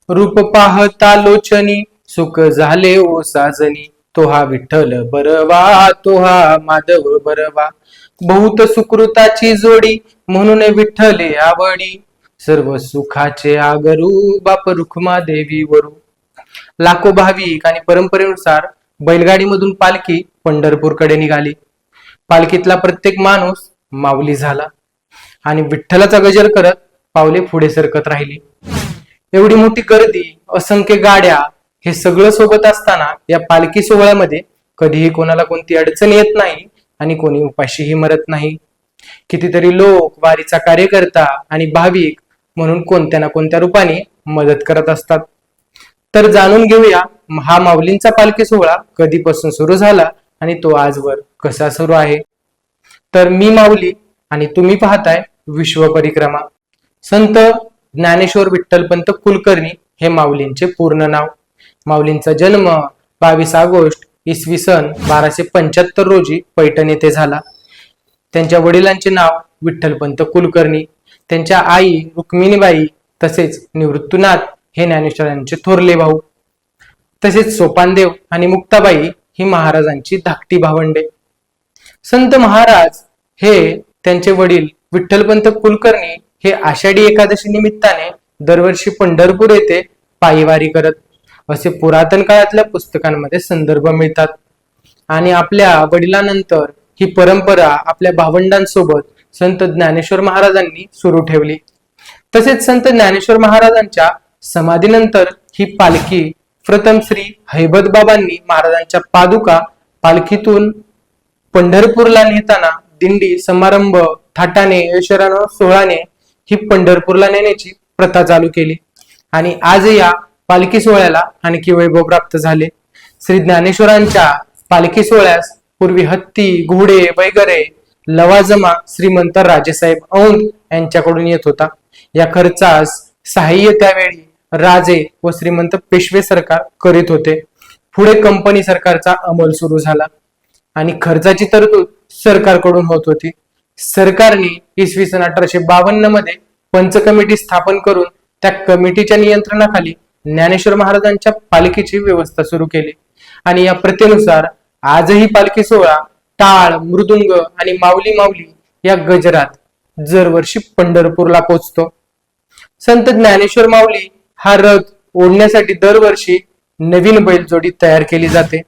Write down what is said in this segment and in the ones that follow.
रूप पाहता लोचनी सुख झाले ओ साजनी, तो हा विठ्ठल बरवा, तो हा माधव बरवा. बहुत सुकृताची जोडी म्हणून विठ्ठले आवडी, सर्व सुखाचे आगरू बाप रुखमा देवी वरू. लाखो भाविक आणि परंपरेनुसार बैलगाडीमधून पालखी पंढरपूरकडे निघाली. पालखीतला प्रत्येक माणूस माऊली झाला आणि विठ्ठलाचा गजर करत पावले पुढे सरकत राहिली. एवढी मोठी गर्दी, असंख्य गाड्या, हे सगळं सोबत असताना या पालखी सोहळ्यामध्ये कधीही कोणाला कोणती अडचण येत नाही आणि कोणी उपाशीही मरत नाही. कितीतरी लोक वारीचा कार्यकर्ता आणि भाविक म्हणून कोणत्या ना कोणत्या रूपाने मदत करत असतात. तर जाणून घेऊया हा माऊलींचा पालखी सोहळा कधीपासून सुरू झाला आणि तो आजवर कसा सुरू आहे. तर मी माऊली आणि तुम्ही पाहताय विश्व परिक्रमा. संत ज्ञानेश्वर विठ्ठलपंत कुलकर्णी हे माऊलींचे पूर्ण नाव. माऊलींचा जन्म 22 ऑगस्ट इसवी सन 1275 रोजी पैठण येथे झाला. त्यांच्या वडिलांचे नाव विठ्ठलपंत कुलकर्णी, त्यांच्या आई रुक्मिणीबाई तसेच निवृत्तीनाथ हे ज्ञानेश्वरांचे थोरले भाऊ. तसेच सोपानदेव आणि मुक्ताबाई ही महाराजांची धाकटी भावंडे. संत महाराज हे त्यांचे वडील विठ्ठलपंत कुलकर्णी हे आषाढी एकादशी निमित्ताने दरवर्षी पंढरपूर येथे पायीवारी करत असे पुरातन काळातल्या पुस्तकांमध्ये संदर्भ मिळतात. आणि आपल्या वडिलांनंतर ही परंपरा आपल्या भावंडांसोबत संत ज्ञानेश्वर महाराजांनी सुरू ठेवली. तसेच संत ज्ञानेश्वर महाराजांच्या समाधीनंतर ही पालखी प्रथम श्री हैबत बाबांनी महाराजांच्या पादुका पालखीतून पंढरपूरला नेताना दिंडी समारंभ थाटाने ऐशरानो सोहळ्याने ही पंढरपूरला नेण्याची प्रथा चालू केली. आणि आज या पालखी सोहळ्याला आणखी वैभव प्राप्त झाले. श्री ज्ञानेश्वरांच्या पालखी सोहळ्यास पूर्वी हत्ती, घोडे वगैरे लवाजमा श्रीमंत राजेसाहेब औंध यांच्याकडून येत होता. या खर्चास सहाय्य त्यावेळी राजे व श्रीमंत पेशवे सरकार करीत होते. पुढे कंपनी सरकारचा अंमल सुरू झाला आणि खर्चाची तरतूद सरकारकडून होत होती. सरकारने इसवी सन 1852 मध्ये पंच कमिटी स्थापन करून त्या कमिटीच्या नियंत्रणाखाली ज्ञानेश्वर महाराजांच्या पालखीची व्यवस्था सुरू केली. आणि या प्रथेनुसार आजही पालखी सोहळा टाळ, मृदुंग आणि माऊली माऊली या गजरात दरवर्षी पंढरपूरला पोहोचतो. संत ज्ञानेश्वर माऊली हा रथ ओढण्यासाठी दरवर्षी नवीन बैलजोडी तयार केली जाते.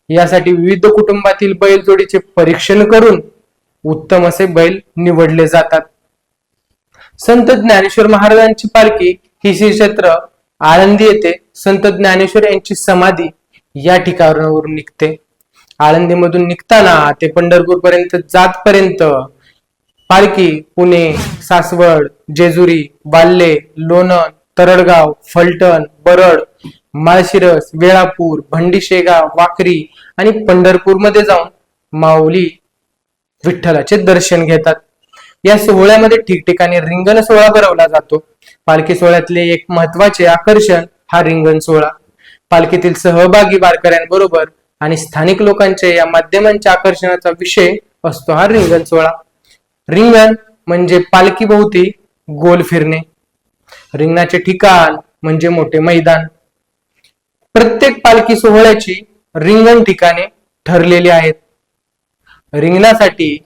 यासाठी विविध कुटुंबातील बैलजोडीचे परीक्षण करून उत्तम असे बैल निवडले जातात. संत ज्ञानेश्वर महाराजांची पालखी ही श्री क्षेत्र आळंदी येथे संत ज्ञानेश्वर यांची समाधी या ठिकाणावरून निघते. आळंदीमधून निघताना ते पंढरपूर पर्यंत जातपर्यंत पालखी पुणे, सासवड, जेजुरी, बाल्हे, लोणंद, तरडगाव, फलटण, बरड, माळशिरस, वेळापूर, भंडीशेगाव, वाखरी आणि पंढरपूर मध्ये जाऊन माऊली विठ्ठलाचे दर्शन घेतात. या सोहळ्यामध्ये ठिकठिकाणी रिंगण सोहळा भरवला जातो. पालखी सोहळ्यातले एक महत्वाचे आकर्षण हा रिंगण सोहळा. पालखीतील सहभागी वारकऱ्यांबरोबर आणि स्थानिक लोकांच्या या माध्यमांच्या आकर्षणाचा विषय असतो हा रिंगण सोहळा. रिंगण म्हणजे पालखी भोवती गोल फिरणे. रिंगणाचे ठिकाण म्हणजे मोठे मैदान. प्रत्येक पालखी सोहळ्याची रिंगण ठिकाणे ठरलेली आहेत. रिंगणासाठी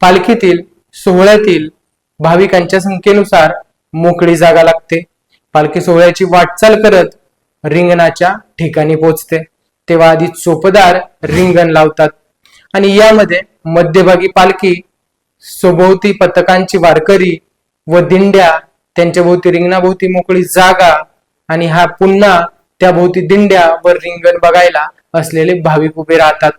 पालखीतील सोहळ्यातील भाविकांच्या संख्येनुसार मोकळी जागा लागते. पालखी सोहळ्याची वाटचाल करत रिंगणाच्या ठिकाणी पोहोचते तेव्हा आधी चोपदार रिंगण लावतात आणि यामध्ये मध्यभागी पालखी, सोबोवती पथकांची वारकरी व दिंड्या, त्यांच्या भोवती रिंगणाभोवती मोकळी जागा आणि हा पुन्हा त्या भोवती दिंड्या व रिंगण बघायला असलेले भाविक उभे राहतात.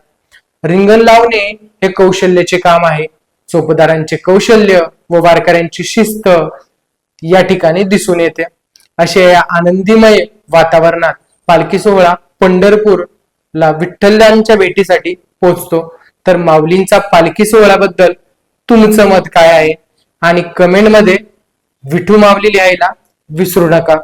रिंगण लावणे हे कौशल्याचे काम आहे. चोपदारांचे कौशल्य व वारकऱ्यांची शिस्त या ठिकाणी दिसून येते. अशा या आनंदीमय वातावरणात पालखी सोहळा पंढरपूरला विठ्ठलांच्या भेटीसाठी पोहोचतो. तर माऊलींचा पालखी सोहळ्याबद्दल तुमचं मत काय आहे आणि कमेंट मध्ये विठू माऊली लिहायला विसरू नका.